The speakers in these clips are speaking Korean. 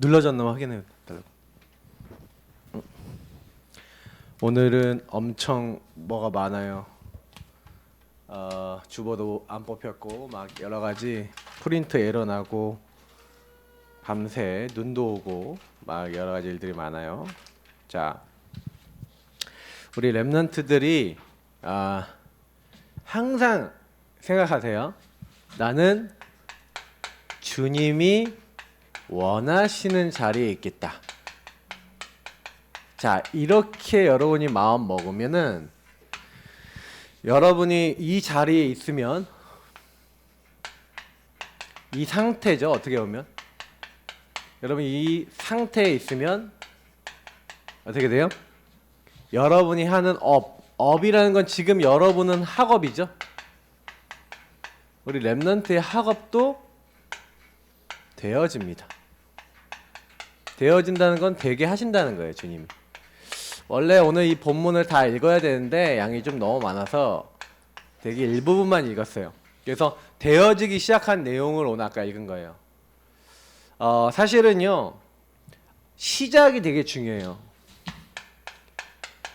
눌러졌나 확인해 달라고. 오늘은 엄청 뭐가 많아요. 주보도 안 뽑혔고 막 여러 가지 프린트 에러 나고 밤새 눈도 오고 막 여러 가지 일들이 많아요. 자, 우리 랩런트들이 항상 생각하세요. 나는 주님이 원하시는 자리에 있겠다. 자, 이렇게 여러분이 마음 먹으면은 여러분이 이 자리에 있으면 이 상태죠. 어떻게 보면 여러분 이 상태에 있으면 어떻게 돼요? 여러분이 하는 업이라는 건 지금 여러분은 학업이죠. 우리 랩런트의 학업도 되어집니다. 되어진다는 건 되게 하신다는 거예요, 주님이. 원래 오늘 이 본문을 다 읽어야 되는데 양이 좀 너무 많아서 되게 일부분만 읽었어요. 그래서 되어지기 시작한 내용을 오늘 아까 읽은 거예요. 사실은요, 시작이 되게 중요해요.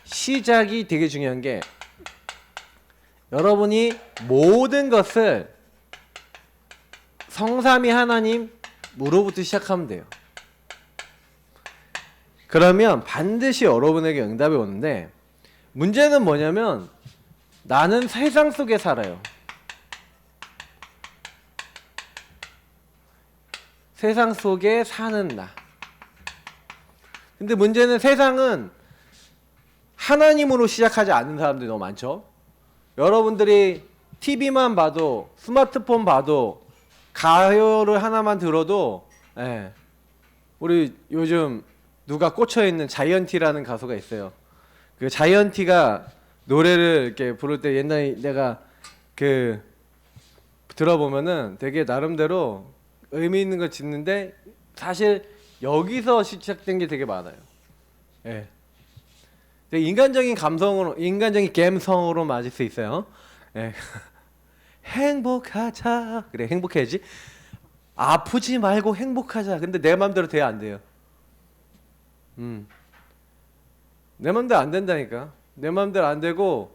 시작이 되게 중요한 게 여러분이 모든 것을 성삼위 하나님으로부터 시작하면 돼요. 그러면 반드시 여러분에게 응답이 오는데 문제는 뭐냐면 나는 세상 속에 살아요. 세상 속에 사는 나. 근데 문제는 세상은 하나님으로 시작하지 않는 사람들이 너무 많죠. 여러분들이 TV만 봐도 스마트폰 봐도 가요를 하나만 들어도 우리 요즘 누가 꽂혀있는 자이언티라는 가수가 있어요. 그 자이언티가 노래를 이렇게 부를 때 옛날에 내가 그 들어보면은 되게 나름대로 의미 있는 걸 짓는데 사실 여기서 시작된 게 되게 많아요. 예. 되게 인간적인 감성으로, 인간적인 감성으로 맞을 수 있어요. 예. 행복하자. 그래, 행복해야지. 아프지 말고 행복하자. 근데 내 맘대로 돼야 안 돼요. 내 맘대로 안 된다니까. 내 맘대로 안 되고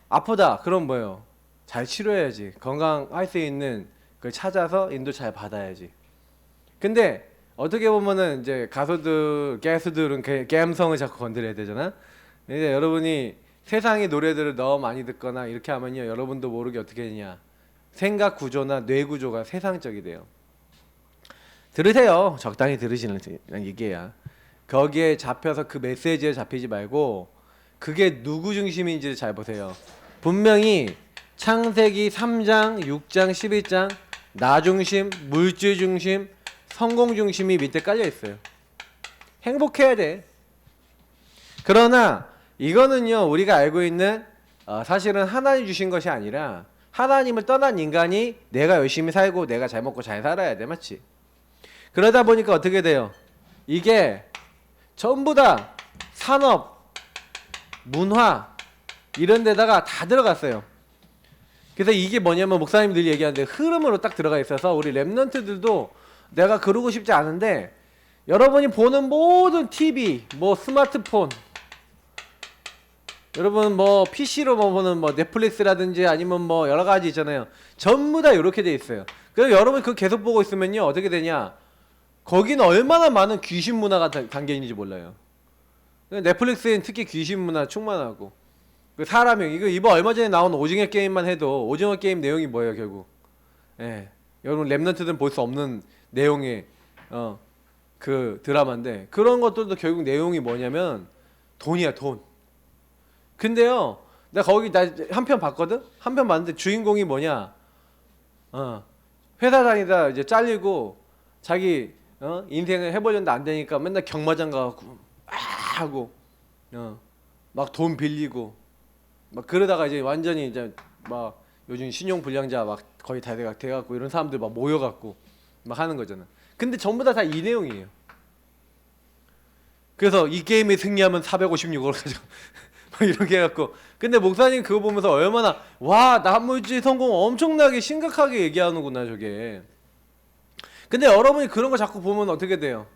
아프다. 그럼 뭐예요? 잘 치료해야지. 건강할 수 있는 걸 찾아서 인도 잘 받아야지. 근데 어떻게 보면은 이제 가수들, 가수들은 감성을 자꾸 건드려야 되잖아. 근데 여러분이 세상의 노래들을 너무 많이 듣거나 이렇게 하면요, 여러분도 모르게 어떻게 되냐, 생각 구조나 뇌 구조가 세상적이 돼요. 들으세요. 적당히 들으시는 얘기야. 거기에 잡혀서 그 메시지에 잡히지 말고 그게 누구 중심인지 잘 보세요. 분명히 창세기 3장, 6장, 11장 나 중심, 물질 중심, 성공 중심이 밑에 깔려 있어요. 행복해야 돼. 그러나 이거는요, 우리가 알고 있는 사실은 하나님 주신 것이 아니라 하나님을 떠난 인간이 내가 열심히 살고 내가 잘 먹고 잘 살아야 돼. 맞지? 그러다 보니까 어떻게 돼요? 이게 전부 다 산업, 문화 이런 데다가 다 들어갔어요. 그래서 이게 뭐냐면 목사님들이 얘기하는데 흐름으로 딱 들어가 있어서 우리 랩런트들도 내가 그러고 싶지 않은데 여러분이 보는 모든 TV, 뭐 스마트폰, 여러분 뭐 PC로 보는 뭐 넷플릭스라든지 아니면 뭐 여러 가지 있잖아요. 전부 다 이렇게 돼 있어요. 그래서 여러분이 그거 계속 보고 있으면요, 어떻게 되냐, 거기는 얼마나 많은 귀신 문화가 담겨 있는지 몰라요. 넷플릭스엔 특히 귀신 문화 충만하고 그 사람이 이번 얼마 전에 나온 오징어 게임만 해도 오징어 게임 내용이 뭐예요 결국? 여러분 랩런트들은 볼 수 없는 내용의 그 드라마인데 그런 것들도 결국 내용이 뭐냐면 돈이야, 돈. 근데요, 나 한 편 봤거든? 한 편 봤는데 주인공이 뭐냐, 회사 다니다 이제 잘리고 자기 인생을 해보려는데 안 되니까 맨날 경마장 가갖고 하고 막 돈 빌리고 막 그러다가 이제 완전히 이제 막 요즘 신용 불량자 막 거의 다 돼갖고 이런 사람들 막 모여갖고 막 하는 거잖아. 근데 전부 다 이 내용이에요. 그래서 이 게임에 승리하면 456을 가지고 막 이렇게 해갖고, 근데 목사님 그거 보면서 얼마나 와, 나무지 성공 엄청나게 심각하게 얘기하는구나 저게. 근데 여러분이 그런 거 자꾸 보면 어떻게 돼요?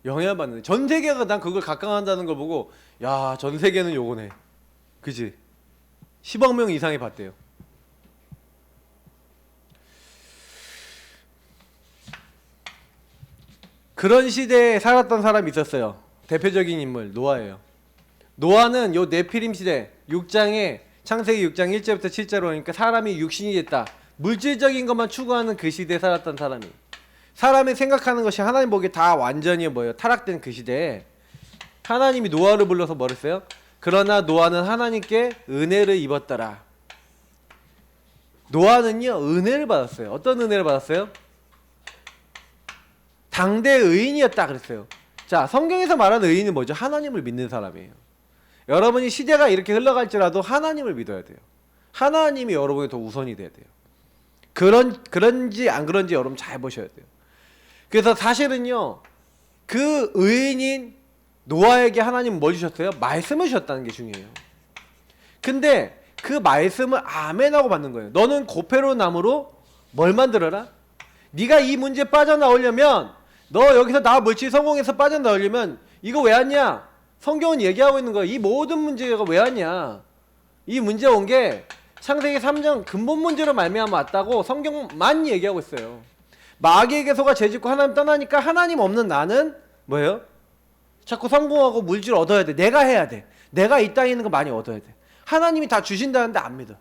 영향받는. 전 세계가 난 그걸 각광한다는 걸 보고 야, 전 세계는 요거네. 그지? 10억 명 이상이 봤대요. 그런 시대에 살았던 사람이 있었어요. 대표적인 인물 노아예요. 노아는 요 네피림 시대 6장에 창세기 6장 1절부터 7절로 오니까 사람이 육신이 됐다. 물질적인 것만 추구하는 그 시대에 살았던 사람이, 사람이 생각하는 것이 하나님 보기에 다 완전히 뭐예요? 타락된 그 시대에 하나님이 노아를 불러서 뭐 했어요? 그러나 노아는 하나님께 은혜를 입었더라. 노아는요 은혜를 받았어요. 어떤 은혜를 받았어요? 당대 의인이었다 그랬어요. 자, 성경에서 말하는 의인은 뭐죠? 하나님을 믿는 사람이에요. 여러분이 시대가 이렇게 흘러갈지라도 하나님을 믿어야 돼요. 하나님이 여러분이 더 우선이 돼야 돼요. 그런지 안 그런지 여러분 잘 보셔야 돼요. 그래서 사실은요 그 의인인 노아에게 하나님은 뭘 주셨어요? 말씀을 주셨다는 게 중요해요. 근데 그 말씀을 아멘하고 받는 거예요. 너는 고페로 나무로 뭘 만들어라? 네가 이 문제 빠져나오려면, 너 여기서 나 물질 성공해서 빠져나오려면 이거 왜 왔냐? 성경은 얘기하고 있는 거야. 이 모든 문제가 왜 왔냐? 이 문제 온 게 창세기 3장 근본 문제로 말미암아 왔다고 성경만 얘기하고 있어요. 마귀에게 속아 죄짓고 하나님 떠나니까 하나님 없는 나는 뭐예요? 자꾸 성공하고 물질 얻어야 돼. 내가 해야 돼. 내가 이 땅에 있는 거 많이 얻어야 돼. 하나님이 다 주신다는데 안 믿어.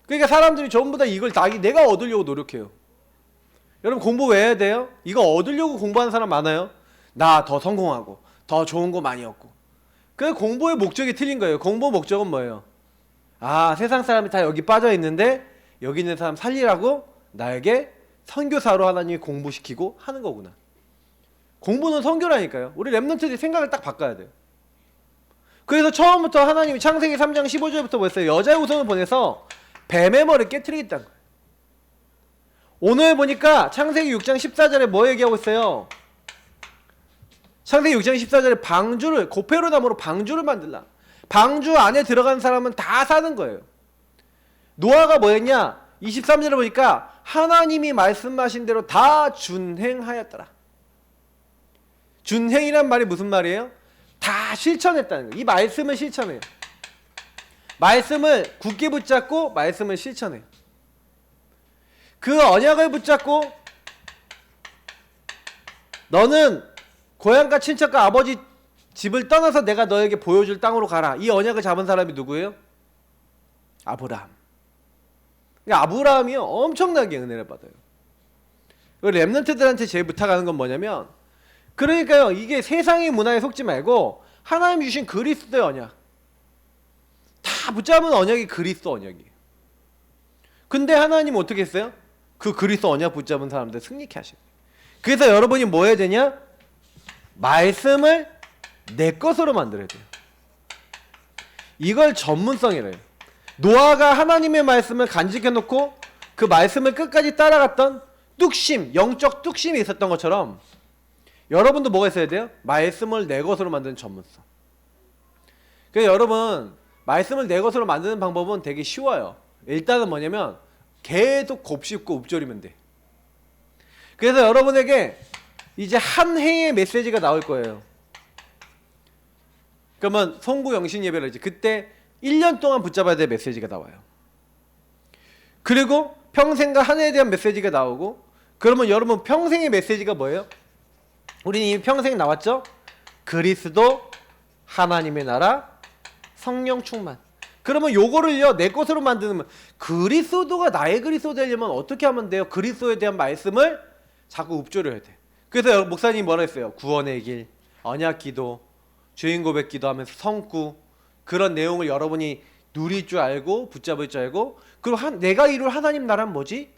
그러니까 사람들이 전부 다 이걸 다 내가 얻으려고 노력해요. 여러분 공부 왜 해야 돼요? 이거 얻으려고 공부하는 사람 많아요. 나 더 성공하고 더 좋은 거 많이 얻고. 그 공부의 목적이 틀린 거예요. 공부 목적은 뭐예요? 아, 세상 사람이 다 여기 빠져 있는데 여기 있는 사람 살리라고 나에게 선교사로 하나님이 공부시키고 하는 거구나. 공부는 선교라니까요. 우리 랩런트들이 생각을 딱 바꿔야 돼요. 그래서 처음부터 하나님이 창세기 3장 15절부터 뭐였어요? 여자의 후손을 보내서 뱀의 머리를 깨트리겠다는 거예요. 오늘 보니까 창세기 6장 14절에 뭐 얘기하고 있어요? 창세기 6장 14절에 방주를, 고페로 나무로 방주를 만들라. 방주 안에 들어간 사람은 다 사는 거예요. 노아가 뭐 했냐? 23절에 보니까 하나님이 말씀하신 대로 다 준행하였더라. 준행이란 말이 무슨 말이에요? 다 실천했다는 거예요. 이 말씀을 실천해요. 말씀을 굳게 붙잡고 말씀을 실천해요. 그 언약을 붙잡고 너는 고향과 친척과 아버지 집을 떠나서 내가 너에게 보여줄 땅으로 가라. 이 언약을 잡은 사람이 누구예요? 아브라함. 그러니까 아브라함이요 엄청나게 은혜를 받아요. 렘넌트들한테 제일 부탁하는 건 뭐냐면, 그러니까요 이게 세상의 문화에 속지 말고 하나님 주신 그리스도의 언약, 다 붙잡은 언약이 그리스도 언약이에요. 근데 하나님 어떻게 했어요? 그 그리스도 언약 붙잡은 사람들 승리케 하셔요. 그래서 여러분이 뭐 해야 되냐? 말씀을 내 것으로 만들어야 돼요. 이걸 전문성이래요. 노아가 하나님의 말씀을 간직해놓고 그 말씀을 끝까지 따라갔던 뚝심, 영적 뚝심이 있었던 것처럼 여러분도 뭐가 있어야 돼요? 말씀을 내 것으로 만드는 전문성. 그래서 여러분 말씀을 내 것으로 만드는 방법은 되게 쉬워요. 일단은 뭐냐면 계속 곱씹고 읊조리면 돼. 그래서 여러분에게 이제 한 해의 메시지가 나올 거예요. 그러면 송구 영신 예배를 이제 그때 1년 동안 붙잡아야 될 메시지가 나와요. 그리고 평생과 한 해에 대한 메시지가 나오고, 그러면 여러분 평생의 메시지가 뭐예요? 우리는 이미 평생 나왔죠? 그리스도, 하나님의 나라, 성령 충만. 그러면 요거를요 내 것으로 만드는, 그리스도가 나의 그리스도 되려면 어떻게 하면 돼요? 그리스도에 대한 말씀을 자꾸 읊조려야 돼. 그래서 목사님이 뭐라 했어요? 구원의 길, 언약 기도, 주인 고백 기도하면서 성구, 그런 내용을 여러분이 누릴 줄 알고 붙잡을 줄 알고, 그리고 내가 이룰 하나님 나라는 뭐지?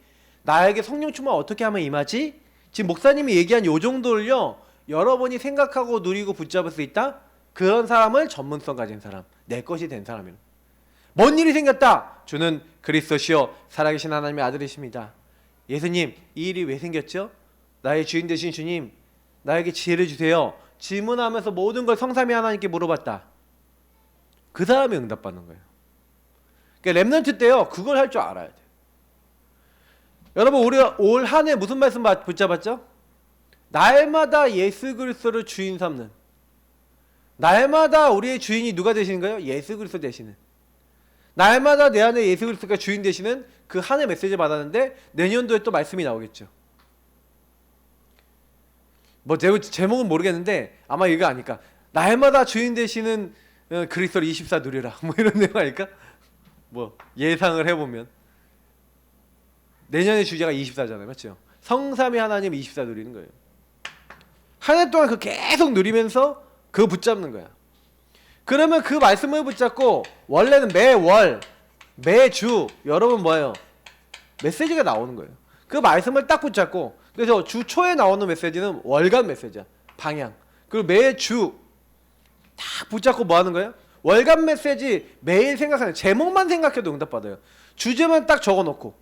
나에게 성령 충만 어떻게 하면 임하지? 지금 목사님이 얘기한 요 정도를요 여러분이 생각하고 누리고 붙잡을 수 있다? 그런 사람을 전문성 가진 사람, 내 것이 된 사람이에요. 뭔 일이 생겼다. 주는 그리스도시요 살아계신 하나님의 아들이십니다. 예수님, 이 일이 왜 생겼죠? 나의 주인 되신 주님, 나에게 지혜를 주세요. 질문하면서 모든 걸 성삼위 하나님께 물어봤다. 그 사람이 응답받는 거예요. 그러니까 렘넌트 때요 그걸 할 줄 알아야 돼요. 여러분 우리가 올 한 해 무슨 말씀 붙잡았죠? 날마다 예수 그리스도를 주인 삼는, 날마다 우리의 주인이 누가 되시는가요? 예수 그리스도 되시는, 날마다 내 안에 예수 그리스도가 주인 되시는 그 한 해 메시지 받았는데 내년도에 또 말씀이 나오겠죠. 뭐 제목은 모르겠는데 아마 이거 아닐까. 날마다 주인 되시는 그리스도를 24 누리라. 뭐 이런 내용 아닐까? 뭐 예상을 해보면 내년의 주제가 24잖아요, 맞죠? 성삼위 하나님 24 누리는 거예요. 한 해 동안 그 계속 누리면서 그거 붙잡는 거야. 그러면 그 말씀을 붙잡고 원래는 매월, 매주 여러분 뭐예요? 메시지가 나오는 거예요. 그 말씀을 딱 붙잡고, 그래서 주 초에 나오는 메시지는 월간 메시지야. 방향. 그리고 매주 딱 붙잡고 뭐 하는 거예요? 월간 메시지 매일 생각하는, 제목만 생각해도 응답받아요. 주제만 딱 적어놓고,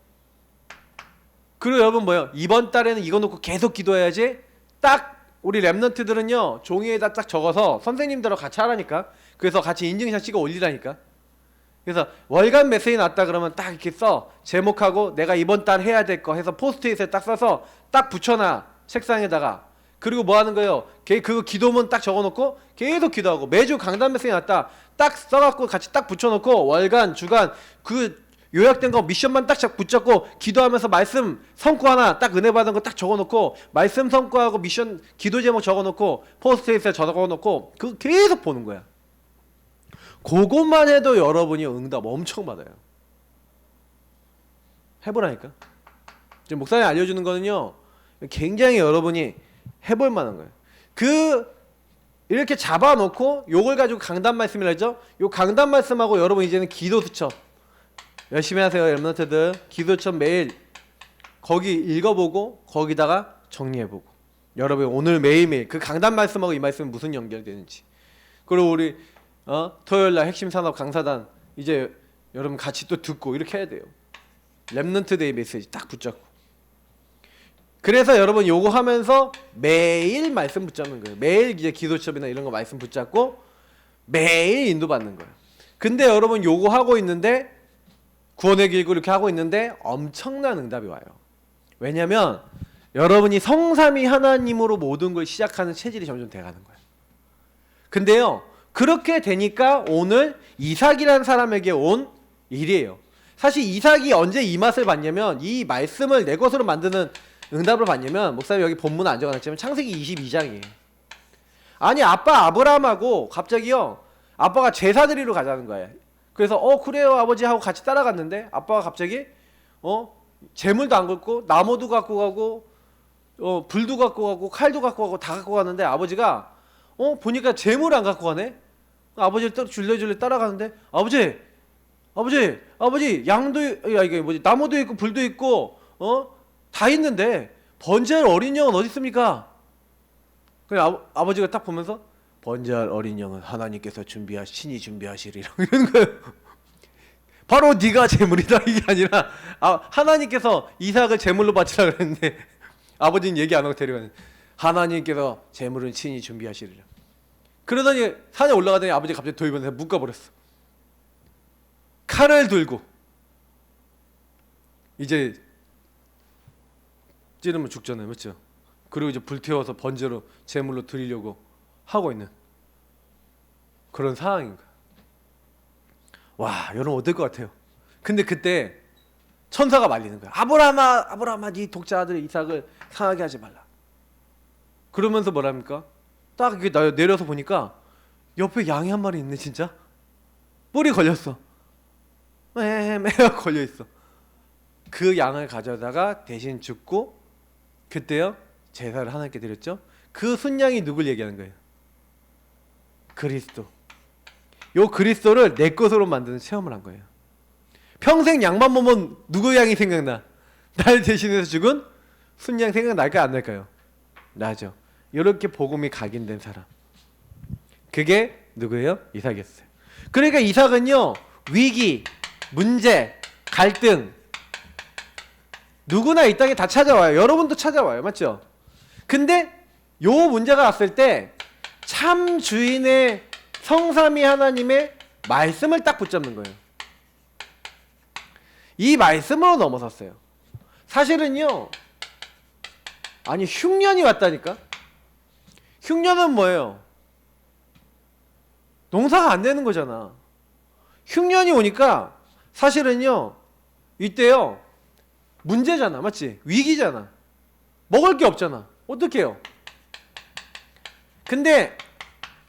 그리고 여러분 뭐예요? 이번 달에는 이거 놓고 계속 기도해야지. 딱 우리 랩런트들은요 종이에다 딱 적어서 선생님들하고 같이 하라니까. 그래서 같이 인증샷 찍어 올리라니까. 그래서 월간 메시지 났다 그러면 딱 이렇게 써. 제목하고 내가 이번 달 해야 될 거 해서 포스트잇에 딱 써서 딱 붙여놔, 책상에다가. 그리고 뭐 하는 거예요? 그거 기도문 딱 적어놓고 계속 기도하고, 매주 강단 메시지 났다 딱 써갖고 같이 딱 붙여놓고, 월간, 주간 그 요약된 거 미션만 딱 붙잡고 기도하면서 말씀 성구 하나 딱 은혜 받은 거 딱 적어놓고, 말씀 성구하고 미션 기도 제목 적어놓고 포스트잇에 적어놓고 그 계속 보는 거야. 그것만 해도 여러분이 응답 엄청 받아요. 해보라니까. 지금 목사님 알려주는 거는요 굉장히 여러분이 해볼 만한 거예요. 이렇게 잡아놓고 요걸 가지고 강단 말씀이라 했죠. 요 강단 말씀하고 여러분 이제는 기도 수첩 열심히 하세요. 랩런트들 기도 수첩 매일 거기 읽어보고 거기다가 정리해보고, 여러분 오늘 매일매일 그 강단 말씀하고 이 말씀이 무슨 연결되는지, 그리고 우리 토요일날 핵심 산업 강사단 이제 여러분 같이 또 듣고 이렇게 해야 돼요. 랩넌트 데이 메시지 딱 붙잡고. 그래서 여러분 요거 하면서 매일 말씀 붙잡는 거예요. 매일 이제 기도첩이나 이런 거 말씀 붙잡고 매일 인도받는 거예요. 근데 여러분 요거 하고 있는데, 구원의 길고 이렇게 하고 있는데 엄청난 응답이 와요. 왜냐면 여러분이 성삼위 하나님으로 모든 걸 시작하는 체질이 점점 돼가는 거예요. 근데요 그렇게 되니까 오늘 이삭이라는 사람에게 온 일이에요. 사실 이삭이 언제 이 맛을 봤냐면, 이 말씀을 내 것으로 만드는 응답을 봤냐면, 목사님 여기 본문 안 적어놨지만 창세기 22장이에요. 아니 아빠 아브라함하고 갑자기요 아빠가 제사 드리러 가자는 거예요. 그래서 그래요 아버지 하고 같이 따라갔는데, 아빠가 갑자기 재물도 안 갖고 나무도 갖고 가고 불도 갖고 가고 칼도 갖고 가고 다 갖고 가는데, 아버지가 보니까 재물 안 갖고 가네. 아버지를 줄레줄레 따라가는데, 아버지 양도, 이게 뭐지, 나무도 있고 불도 있고 다 있는데 번제할 어린 양은 어디 있습니까? 그래 아버지가 딱 보면서, 번제할 어린 양은 하나님께서 친히 준비하시리라 이러는 거예요. 바로 네가 재물이다 이게 아니라 하나님께서 이삭을 재물로 바치라 그랬는데 아버지는 얘기 안 하고 데려가는, 하나님께서 재물은 친히 준비하시리라. 그러더니 산에 올라가더니 아버지 갑자기 도입원에서 묶어버렸어. 칼을 들고 이제 찌르면 죽잖아요, 맞죠? 그리고 이제 불태워서 번제로 제물로 드리려고 하고 있는 그런 상황인 거야. 와, 여러분 어떨 것 같아요? 근데 그때 천사가 말리는 거야. 아브라함아, 네 독자 아들 이삭을 상하게 하지 말라. 그러면서 뭐랍니까? 딱 이렇게 내려서 보니까 옆에 양이 한 마리 있네, 진짜. 뿔이 걸렸어. 걸려 있어. 그 양을 가져다가 대신 죽고, 그때요 제사를 하나님께 드렸죠. 그 순양이 누굴 얘기하는 거예요? 그리스도. 요 그리스도를 내 것으로 만드는 체험을 한 거예요. 평생 양만 보면 누구 양이 생각나? 날 대신해서 죽은 순양 생각날까요, 안 날까요? 나죠. 이렇게 복음이 각인된 사람, 그게 누구예요? 이삭이었어요. 그러니까 이삭은요 위기, 문제, 갈등 누구나 이 땅에 다 찾아와요. 여러분도 찾아와요, 맞죠? 근데 요 문제가 왔을 때 참 주인의 성삼위 하나님의 말씀을 딱 붙잡는 거예요. 이 말씀으로 넘어섰어요. 사실은요 아니 흉년이 왔다니까. 흉년은 뭐예요? 농사가 안 되는 거잖아. 흉년이 오니까 사실은요 이때요 문제잖아. 맞지? 위기잖아. 먹을 게 없잖아. 어떡해요? 근데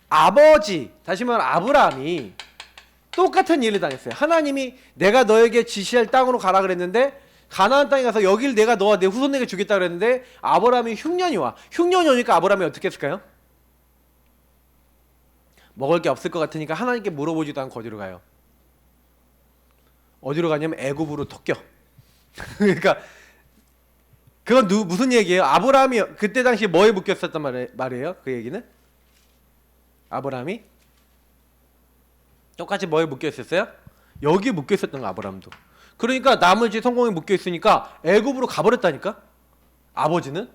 아버지, 다시 말하면 아브라함이 똑같은 일을 당했어요. 하나님이 내가 너에게 지시할 땅으로 가라 그랬는데 가나안 땅에 가서 여길 내가 너와 내 후손에게 주겠다 그랬는데 아브라함이 흉년이 와. 흉년이 오니까 아브라함이 어떻게 했을까요? 먹을 게 없을 것 같으니까 하나님께 물어보지도 않고 어디로 가요? 어디로 가냐면 애굽으로 톡겨. 그러니까 그건 무슨 얘기예요? 아브라함이 그때 당시에 뭐에 묶였었단 말이에요? 그 얘기는? 아브라함이 똑같이 뭐에 묶여있었어요? 여기에 묶여있었던 거 아브라함도. 그러니까 나머지 성공에 묶여있으니까 애굽으로 가버렸다니까? 아버지는?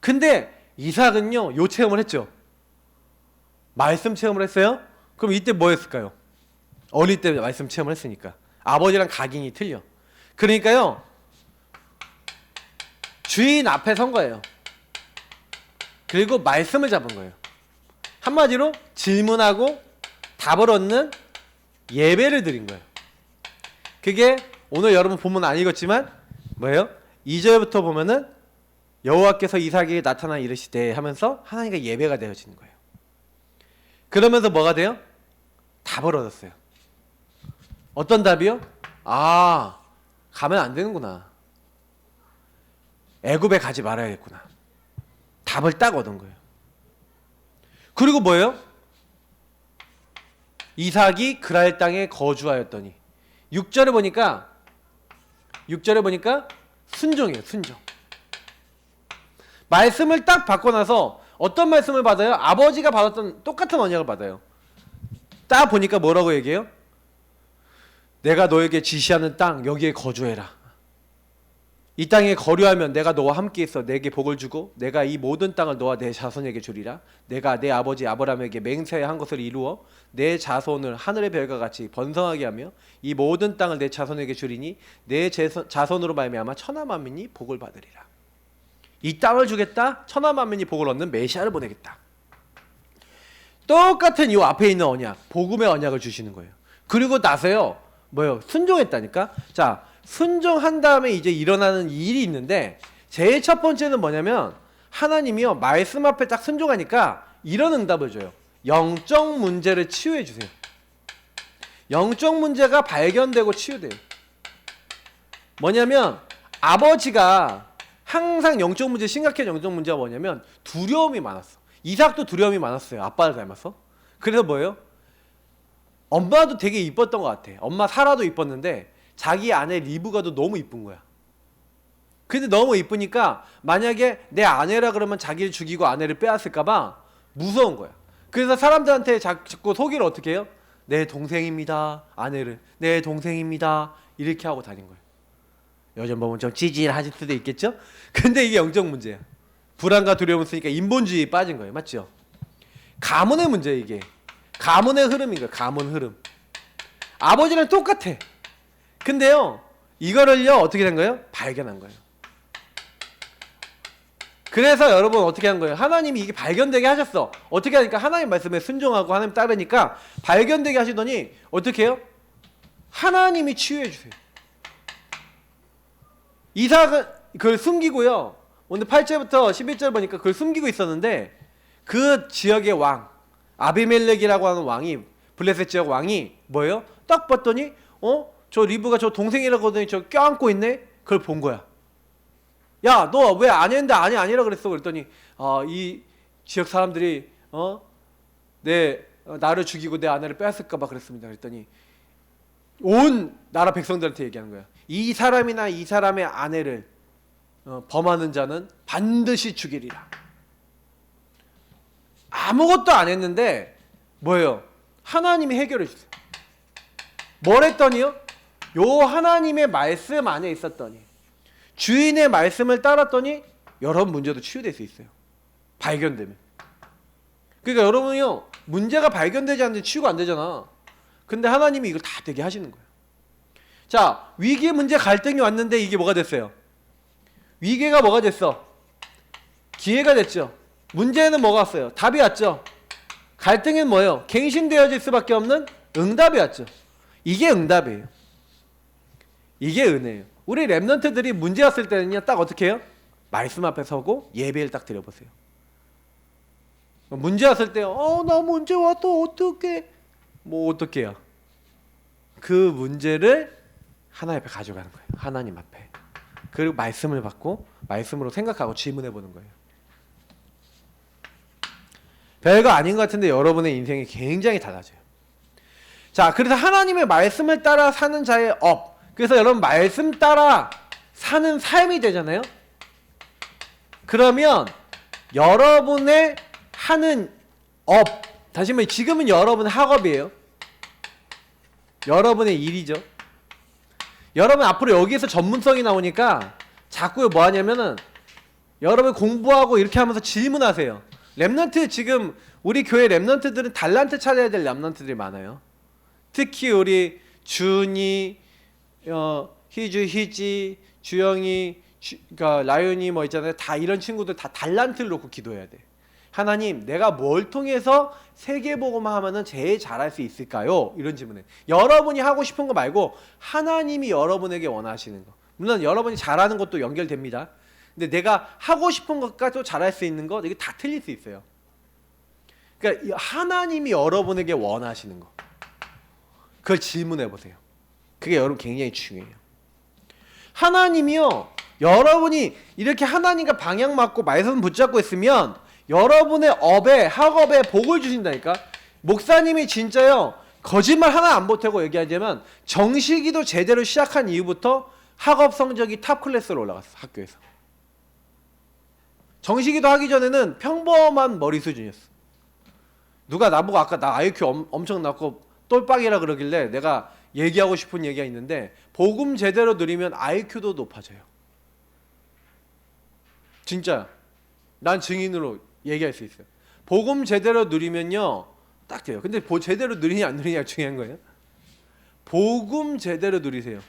근데 이삭은요 요 체험을 했죠. 말씀 체험을 했어요? 그럼 이때 뭐 했을까요? 어릴 때 말씀 체험을 했으니까 아버지랑 각인이 틀려. 그러니까요 주인 앞에 선 거예요. 그리고 말씀을 잡은 거예요. 한마디로 질문하고 답을 얻는 예배를 드린 거예요. 그게 오늘 여러분 본문 안 읽었지만 뭐예요? 2절부터 보면은 여호와께서 이삭에게 나타나 이르시되 하면서 하나님과 예배가 되어지는 거예요. 그러면서 뭐가 돼요? 답을 얻었어요. 어떤 답이요? 아, 가면 안 되는구나. 애굽에 가지 말아야겠구나. 답을 딱 얻은 거예요. 그리고 뭐예요? 이삭이 그랄 땅에 거주하였더니 6절에 보니까 순종이에요. 순종. 말씀을 딱 받고 나서 어떤 말씀을 받아요? 아버지가 받았던 똑같은 언약을 받아요. 딱 보니까 뭐라고 얘기해요? 내가 너에게 지시하는 땅 여기에 거주해라. 이 땅에 거류하면 내가 너와 함께 있어 내게 복을 주고 내가 이 모든 땅을 너와 내 자손에게 주리라. 내가 내 아버지 아브라함에게 맹세한 것을 이루어 내 자손을 하늘의 별과 같이 번성하게 하며 이 모든 땅을 내 자손에게 주리니 내 자손으로 말미암아 천하 만민이 복을 받으리라. 이 땅을 주겠다. 천하 만민이 복을 얻는 메시아를 보내겠다. 똑같은 이 앞에 있는 언약, 복음의 언약을 주시는 거예요. 그리고 나서요 뭐요? 순종했다니까. 자, 순종한 다음에 이제 일어나는 일이 있는데 제일 첫 번째는 뭐냐면 하나님이요 말씀 앞에 딱 순종하니까 이런 응답을 줘요. 영적 문제를 치유해 주세요. 영적 문제가 발견되고 치유돼요. 뭐냐면 아버지가 항상 영적 문제, 심각한 영적 문제가 뭐냐면 두려움이 많았어. 이삭도 두려움이 많았어요. 아빠를 닮아서. 그래서 뭐예요? 엄마도 되게 이뻤던 것 같아. 엄마 사라도 이뻤는데 자기 아내 리브가도 너무 이쁜 거야. 근데 너무 이쁘니까 만약에 내 아내라 그러면 자기를 죽이고 아내를 빼앗을까봐 무서운 거야. 그래서 사람들한테 자꾸 소개를 어떻게 해요? 내 동생입니다. 아내를 내 동생입니다. 이렇게 하고 다닌 거예요. 요즘 보면 좀 찌질하실 수도 있겠죠? 근데 이게 영적 문제야. 불안과 두려움을 쓰니까 인본주의에 빠진 거예요. 맞죠? 가문의 문제 이게. 가문의 흐름인 거예요. 가문 흐름. 아버지랑 똑같아. 근데요 이거를요 어떻게 된 거예요? 발견한 거예요. 그래서 여러분 어떻게 한 거예요? 하나님이 이게 발견되게 하셨어. 어떻게 하니까 하나님 말씀에 순종하고 하나님 따르니까 발견되게 하시더니 어떻게 해요? 하나님이 치유해 주세요. 이삭은 그걸 숨기고요. 오늘 8절부터 11절 보니까 그걸 숨기고 있었는데 그 지역의 왕 아비멜렉이라고 하는 왕이 블레셋 지역 왕이 뭐예요? 딱 봤더니 저 리브가 저 동생이라고 하더니 저 껴안고 있네? 그걸 본 거야. 야, 너 왜 안 했는데 아니라 그랬어? 그랬더니 이 지역 사람들이 나를 죽이고 내 아내를 빼앗을까 봐 그랬습니다. 그랬더니 온 나라 백성들한테 얘기하는 거야. 이 사람이나 이 사람의 아내를 범하는 자는 반드시 죽이리라. 아무것도 안 했는데 뭐예요? 하나님이 해결해 주세요. 뭘 했더니요? 요 하나님의 말씀 안에 있었더니 주인의 말씀을 따랐더니 여러분 문제도 치유될 수 있어요. 발견되면. 그러니까 여러분이요 문제가 발견되지 않는데 치유가 안 되잖아. 근데 하나님이 이걸 다 되게 하시는 거예요. 자, 위기 문제 갈등이 왔는데 이게 뭐가 됐어요? 위기가 뭐가 됐어? 기회가 됐죠. 문제는 뭐가 왔어요? 답이 왔죠. 갈등은 뭐예요? 갱신되어질 수밖에 없는 응답이 왔죠. 이게 응답이에요. 이게 은혜예요. 우리 랩런트들이 문제 왔을 때는요, 딱 어떻게 해요? 말씀 앞에 서고 예배를 딱 드려보세요. 문제 왔을 때, 나 문제 왔다, 어떡해? 뭐, 어떡해요? 그 문제를 하나님 앞에 가져가는 거예요. 하나님 앞에. 그리고 말씀을 받고, 말씀으로 생각하고 질문해 보는 거예요. 별거 아닌 것 같은데 여러분의 인생이 굉장히 달라져요. 자, 그래서 하나님의 말씀을 따라 사는 자의 업. 그래서 여러분 말씀 따라 사는 삶이 되잖아요. 그러면 여러분의 하는 업, 다시 말해 지금은 여러분의 학업이에요. 여러분의 일이죠. 여러분 앞으로 여기에서 전문성이 나오니까 자꾸 뭐 하냐면은 여러분 공부하고 이렇게 하면서 질문하세요. 랩런트 지금 우리 교회 랩런트들은 달란트 찾아야 될 랩런트들이 많아요. 특히 우리 준이, 희지, 주영이, 그러니까 라윤이 뭐 있잖아요. 다 이런 친구들 다 달란트를 놓고 기도해야 돼. 하나님, 내가 뭘 통해서 세계복음화 하면은 제일 잘할 수 있을까요? 이런 질문에 여러분이 하고 싶은 거 말고 하나님이 여러분에게 원하시는 거. 물론 여러분이 잘하는 것도 연결됩니다. 근데 내가 하고 싶은 것과 또 잘할 수 있는 것, 이게 다 틀릴 수 있어요. 그러니까 하나님이 여러분에게 원하시는 거, 그걸 질문해 보세요. 그게 여러분 굉장히 중요해요. 하나님이요, 여러분이 이렇게 하나님과 방향 맞고 말씀 붙잡고 있으면 여러분의 업에, 학업에 복을 주신다니까. 목사님이 진짜요, 거짓말 하나 안 보태고 얘기하자면 정시기도 제대로 시작한 이후부터 학업 성적이 탑 클래스로 올라갔어. 학교에서. 정시기도 하기 전에는 평범한 머리 수준이었어. 누가 나보고 아까 나 IQ 엄청 낮고 똘빵이라 그러길래 내가 얘기하고 싶은 얘기가 있는데, 복음 제대로 누리면 IQ도 높아져요. 진짜 난 증인으로 얘기할 수 있어요. 복음 제대로 누리면요 딱 돼요. 근데 제대로 누리냐 안 누리냐 중요한 거예요. 복음 제대로 누리세요.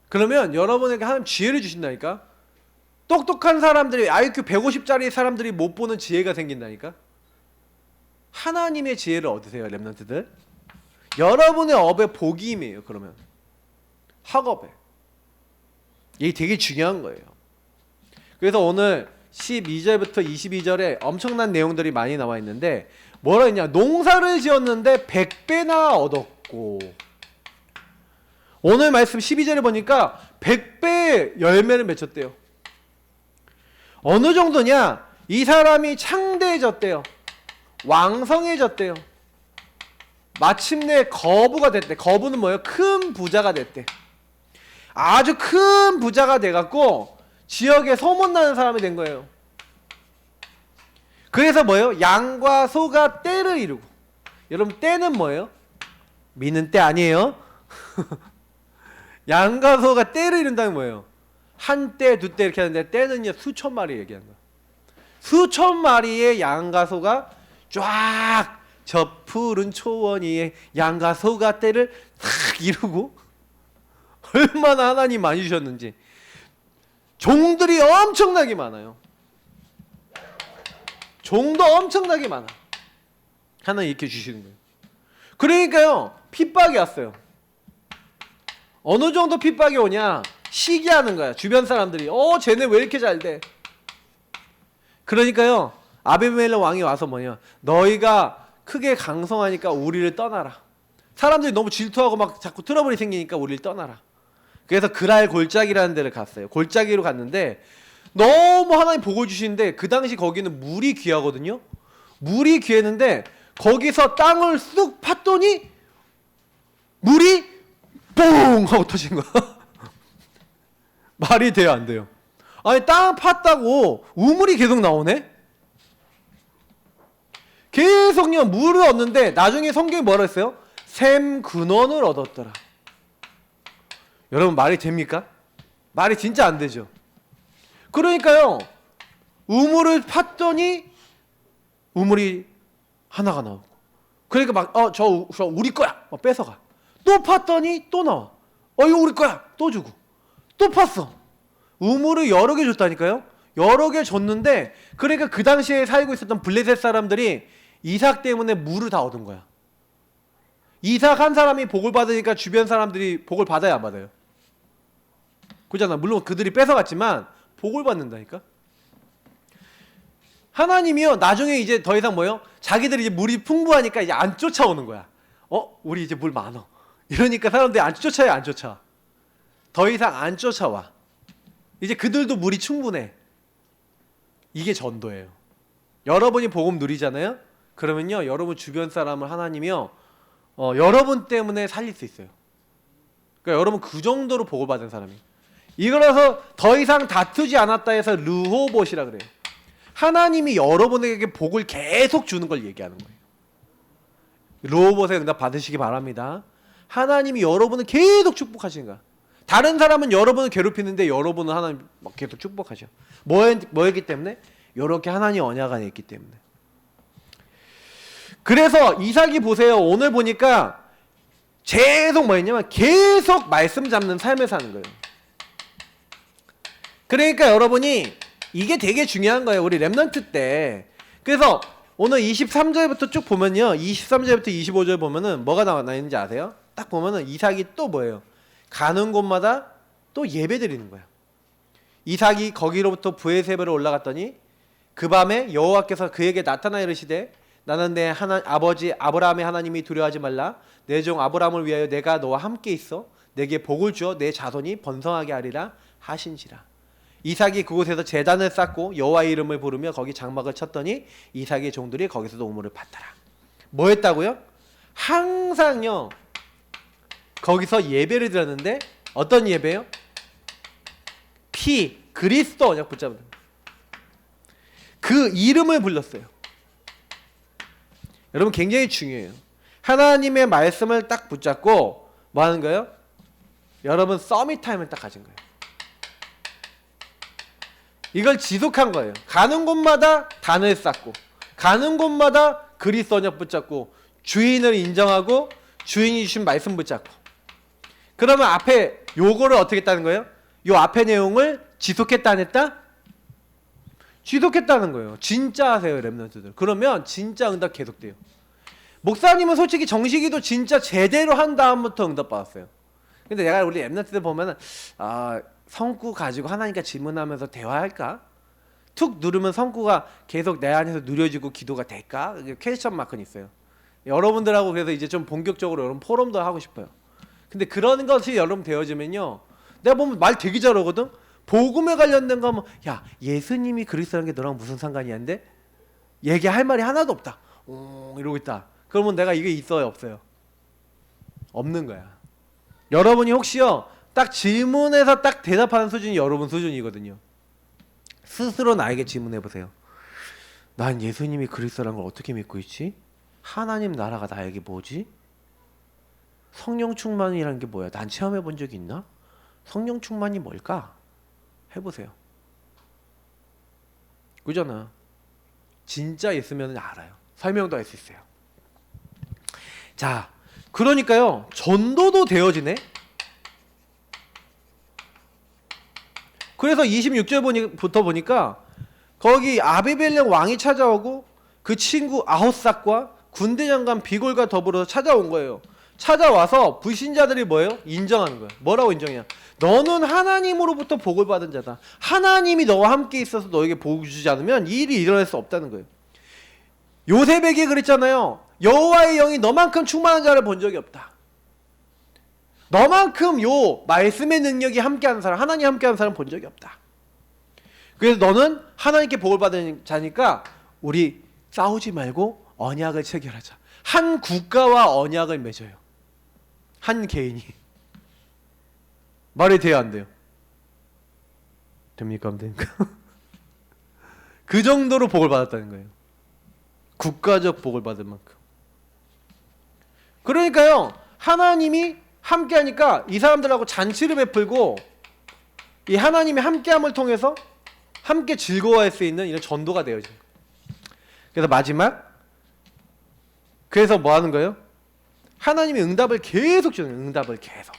그러면 여러분에게 하나님 지혜를 주신다니까. 똑똑한 사람들이, IQ 150짜리 사람들이 못 보는 지혜가 생긴다니까. 하나님의 지혜를 얻으세요, 랩런트들. 여러분의 업에 복이 임해요. 그러면 학업에 이게 되게 중요한 거예요. 그래서 오늘 12절부터 22절에 엄청난 내용들이 많이 나와 있는데, 뭐라 했냐, 농사를 지었는데 100배나 얻었고, 오늘 말씀 12절에 보니까 100배 열매를 맺혔대요. 어느 정도냐, 이 사람이 창대해졌대요. 왕성해졌대요. 마침내 거부가 됐대. 거부는 뭐예요? 큰 부자가 됐대. 아주 큰 부자가 돼갖고 지역에 소문나는 사람이 된 거예요. 그래서 뭐예요? 양과 소가 떼를 이루고. 여러분, 떼는 뭐예요? 미는 떼 아니에요? 양과 소가 떼를 이룬다는 뭐예요? 한 떼, 두 떼 이렇게 하는데, 떼는요 수천 마리 얘기하는 거예요. 수천 마리의 양과 소가 쫙 저 푸른 초원 위에 양과 소가 떼를 탁 이루고, 얼마나 하나님 많이 주셨는지. 종들이 엄청나게 많아요. 종도 엄청나게 많아. 하나님 이렇게 주시는 거예요. 그러니까요, 핍박이 왔어요. 어느 정도 핍박이 오냐, 시기하는 거야. 주변 사람들이 쟤네 왜 이렇게 잘 돼? 그러니까요, 아비멜렉 왕이 와서 뭐냐, 너희가 크게 강성하니까 우리를 떠나라. 사람들이 너무 질투하고 막 자꾸 트러블이 생기니까 우리를 떠나라. 그래서 그랄 골짜기라는 데를 갔어요. 골짜기로 갔는데 너무 하나님 복을 주시는데, 그 당시 거기는 물이 귀하거든요. 물이 귀했는데 거기서 땅을 쑥 팠더니 물이 뽕 하고 터진 거야. 말이 돼요, 안 돼요? 아니, 땅 팠다고 우물이 계속 나오네? 계속요 물을 얻는데, 나중에 성경이 뭐라 했어요? 샘 근원을 얻었더라. 여러분, 말이 됩니까? 말이 진짜 안 되죠. 그러니까요, 우물을 팠더니 우물이 하나가 나오고, 그러니까 막 저 우리 거야 막 뺏어가. 또 팠더니 또 나와. 이거 우리 거야 또 주고, 또 팠어. 우물을 여러 개 줬다니까요. 여러 개 줬는데, 그러니까 그 당시에 살고 있었던 블레셋 사람들이 이삭 때문에 물을 다 얻은 거야. 이삭 한 사람이 복을 받으니까 주변 사람들이 복을 받아야 안 받아요? 그잖아. 물론 그들이 뺏어갔지만 복을 받는다니까. 하나님이요, 나중에 이제 더 이상 뭐요? 자기들이 이제 물이 풍부하니까 이제 안 쫓아오는 거야. 우리 이제 물 많어. 이러니까 사람들이 안 쫓아요, 안 쫓아? 더 이상 안 쫓아와. 이제 그들도 물이 충분해. 이게 전도예요. 여러분이 복음 누리잖아요? 그러면요, 여러분 주변 사람을 하나님이요, 여러분 때문에 살릴 수 있어요. 그러니까 여러분 그 정도로 복을 받은 사람이에요. 이거라서 더 이상 다투지 않았다 해서 르호봇이라 그래요. 하나님이 여러분에게 복을 계속 주는 걸 얘기하는 거예요. 르호봇에 응답 받으시기 바랍니다. 하나님이 여러분을 계속 축복하시는 거야. 다른 사람은 여러분을 괴롭히는데 여러분은 하나님 계속 축복하셔. 뭐였기 때문에? 이렇게 하나님 언약 안에 있기 때문에. 그래서 이삭이 보세요. 오늘 보니까 계속 뭐였냐면 계속 말씀 잡는 삶을 사는 거예요. 그러니까 여러분이 이게 되게 중요한 거예요. 우리 렘넌트 때. 그래서 오늘 23절부터 쭉 보면요, 23절부터 25절 보면은 뭐가 나와 있는지 아세요? 딱 보면은 이삭이 또 뭐예요? 가는 곳마다 또 예배 드리는 거야. 이삭이 거기로부터 브에세바로 올라갔더니 그 밤에 여호와께서 그에게 나타나 이르시되 나는 내 아버지 아브라함의 하나님이 두려워하지 말라. 내 종 아브라함을 위하여 내가 너와 함께 있어 내게 복을 주어 내 자손이 번성하게 하리라 하신지라. 이삭이 그곳에서 제단을 쌓고 여호와의 이름을 부르며 거기 장막을 쳤더니 이삭의 종들이 거기서도 우물을 팠더라. 뭐 했다고요? 항상요 거기서 예배를 드렸는데 어떤 예배요? 그리스도 언약 붙잡는 그 이름을 불렀어요. 여러분 굉장히 중요해요. 하나님의 말씀을 딱 붙잡고 뭐 하는 거예요? 여러분 서밋 타임을 딱 가진 거예요. 이걸 지속한 거예요. 가는 곳마다 단을 쌓고 가는 곳마다 그리스도 언약 붙잡고 주인을 인정하고 주인이 주신 말씀 붙잡고. 그러면 앞에 요거를 어떻게 했다는 거예요? 요 앞에 내용을 지속했다 안 했다? 지속했다는 거예요. 진짜 하세요 렘넌트들. 그러면 진짜 응답 계속돼요. 목사님은 솔직히 정식이도 진짜 제대로 한 다음부터 응답 받았어요. 근데 내가 우리 렘넌트들 보면은 성구 가지고 하나님과 질문하면서 대화할까? 툭 누르면 성구가 계속 내 안에서 누려지고 기도가 될까? 퀘스천 마크는 있어요. 여러분들하고 그래서 이제 좀 본격적으로 여러분 포럼도 하고 싶어요. 근데 그런 것이 여러분 되어지면요, 내가 보면 말 되게 잘하거든. 복음에 관련된 거 하면 야 예수님이 그리스도라는 게 너랑 무슨 상관이 한데? 얘기할 말이 하나도 없다. 이러고 있다. 그러면 내가 이게 있어요 없어요? 없는 거야. 여러분이 혹시요 딱 질문에서 딱 대답하는 수준이 여러분 수준이거든요. 스스로 나에게 질문해보세요. 난 예수님이 그리스도라는 걸 어떻게 믿고 있지? 하나님 나라가 나에게 뭐지? 성령 충만이라는 게 뭐야? 난 체험해본 적이 있나? 성령 충만이 뭘까? 해보세요. 그잖아. 진짜 있으면 알아요. 설명도 할 수 있어요. 자, 그러니까요 전도도 되어지네. 그래서 26절부터 보니까 거기 아비멜렉 왕이 찾아오고 그 친구 아호삭과 군대 장관 비골과 더불어서 찾아온 거예요. 찾아와서 불신자들이 뭐예요? 인정하는 거예요. 뭐라고 인정해요? 너는 하나님으로부터 복을 받은 자다. 하나님이 너와 함께 있어서 너에게 복을 주지 않으면 이 일이 일어날 수 없다는 거예요. 요셉에게 그랬잖아요. 여호와의 영이 너만큼 충만한 자를 본 적이 없다. 너만큼 요 말씀의 능력이 함께하는 사람, 하나님 함께하는 사람 본 적이 없다. 그래서 너는 하나님께 복을 받은 자니까 우리 싸우지 말고 언약을 체결하자. 한 국가와 언약을 맺어요. 한 개인이. 말이 돼요 안 돼요? 됩니까 안 됩니까? 그 정도로 복을 받았다는 거예요. 국가적 복을 받을 만큼. 그러니까요 하나님이 함께하니까 이 사람들하고 잔치를 베풀고 이 하나님의 함께함을 통해서 함께 즐거워할 수 있는 이런 전도가 되어져요. 그래서 마지막, 그래서 뭐 하는 거예요? 하나님이 응답을 계속 주는 거예요. 응답을 계속.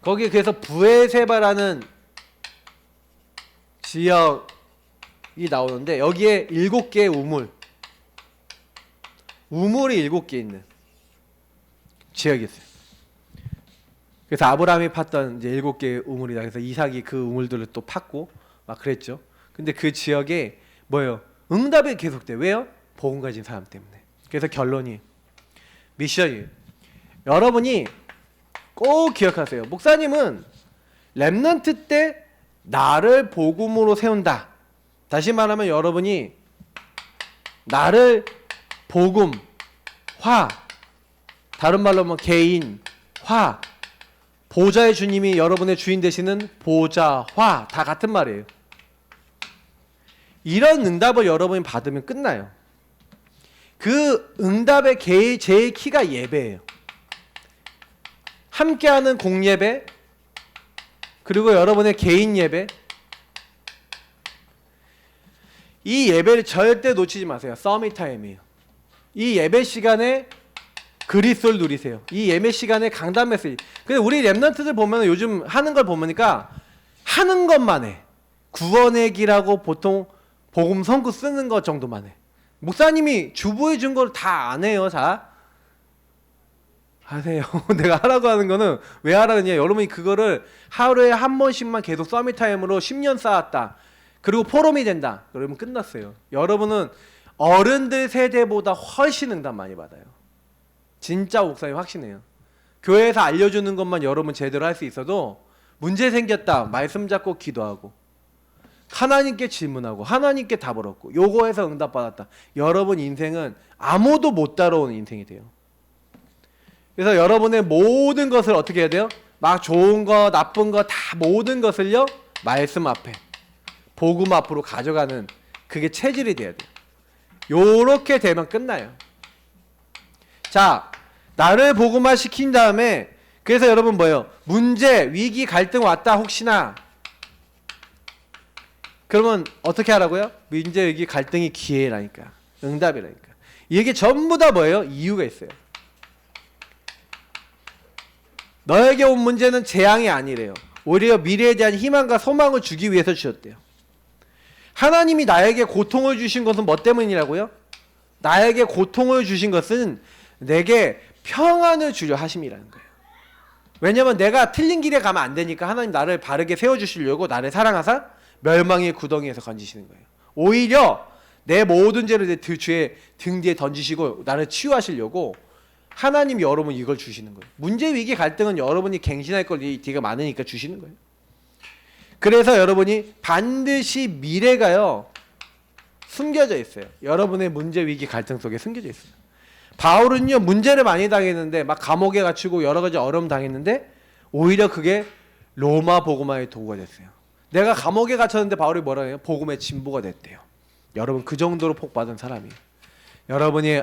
거기에 그래서 브에세바라는 지역이 나오는데 여기에 7개의 우물이 7개 있는 지역이 있어요. 그래서 아브라함이 팠던 이제 7개의 우물이다. 그래서 이삭이 그 우물들을 또 팠고 막 그랬죠. 근데 그 지역에 뭐예요? 응답이 계속돼. 왜요? 복음 가진 사람 때문에. 그래서 결론이 미션이 여러분이 꼭 기억하세요. 목사님은 렘넌트 때 나를 복음으로 세운다. 다시 말하면 여러분이 나를 복음화, 다른 말로 하면 개인화, 보좌의 주님이 여러분의 주인 되시는 보좌화, 다 같은 말이에요. 이런 응답을 여러분이 받으면 끝나요. 그 응답의 제일 키가 예배예요. 함께하는 공예배, 그리고 여러분의 개인 예배, 이 예배를 절대 놓치지 마세요. 서밋 타임이에요. 이 예배 시간에 그리스도를 누리세요. 이 예배 시간에 강단 메시지. 근데 우리 랩런트들 보면 요즘 하는 걸 보니까 하는 것만 해. 구원의 길하고 보통 복음 선구 쓰는 것 정도만 해. 목사님이 주부해 준 걸 다 안 해요. 자, 하세요. 내가 하라고 하는 거는 왜 하라느냐. 여러분이 그거를 하루에 한 번씩만 계속 서밋 타임으로 10년 쌓았다. 그리고 포럼이 된다. 그러면 끝났어요. 여러분은 어른들 세대보다 훨씬 응답 많이 받아요. 진짜 목사님 확신해요. 교회에서 알려주는 것만 여러분 제대로 할 수 있어도 문제 생겼다. 말씀 잡고 기도하고 하나님께 질문하고 하나님께 답을 얻고 요거에서 응답받았다. 여러분 인생은 아무도 못 따라오는 인생이 돼요. 그래서 여러분의 모든 것을 어떻게 해야 돼요? 막 좋은 거 나쁜 거 다 모든 것을요 말씀 앞에 복음 앞으로 가져가는 그게 체질이 돼야 돼요. 요렇게 되면 끝나요. 자, 나를 복음화 시킨 다음에 그래서 여러분 뭐예요? 문제, 위기, 갈등 왔다 혹시나 그러면 어떻게 하라고요? 문제, 위기, 갈등이 기회라니까. 응답이라니까. 이게 전부 다 뭐예요? 이유가 있어요. 너에게 온 문제는 재앙이 아니래요. 오히려 미래에 대한 희망과 소망을 주기 위해서 주셨대요. 하나님이 나에게 고통을 주신 것은 뭐 때문이라고요? 나에게 고통을 주신 것은 내게 평안을 주려 하심이라는 거예요. 왜냐면 내가 틀린 길에 가면 안 되니까 하나님 나를 바르게 세워주시려고 나를 사랑하사 멸망의 구덩이에서 건지시는 거예요. 오히려 내 모든 죄를 내 주의 등 뒤에 던지시고 나를 치유하시려고 하나님이 여러분 이걸 주시는 거예요. 문제, 위기, 갈등은 여러분이 갱신할 걸 뒤가 많으니까 주시는 거예요. 그래서 여러분이 반드시 미래가요 숨겨져 있어요. 여러분의 문제, 위기, 갈등 속에 숨겨져 있어요. 바울은요 문제를 많이 당했는데 막 감옥에 갇히고 여러 가지 어려움 당했는데 오히려 그게 로마 복음화의 도구가 됐어요. 내가 감옥에 갇혔는데 바울이 뭐라 해요? 복음의 진보가 됐대요. 여러분 그 정도로 복받은 사람이에요. 여러분이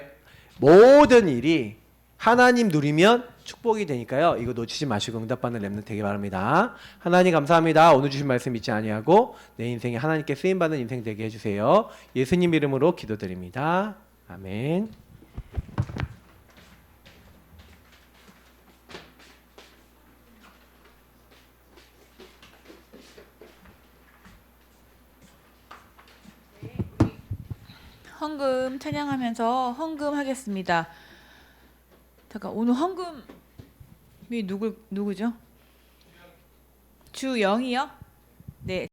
모든 일이 하나님 누리면 축복이 되니까요. 이거 놓치지 마시고 응답받는 렘넌트 되기 바랍니다. 하나님 감사합니다. 오늘 주신 말씀 잊지 아니하고 내 인생에 하나님께 쓰임받는 인생 되게 해주세요. 예수님 이름으로 기도드립니다. 아멘. 헌금 찬양하면서 헌금하겠습니다. 잠깐 오늘 헌금이 누구죠? 주영이요? 네.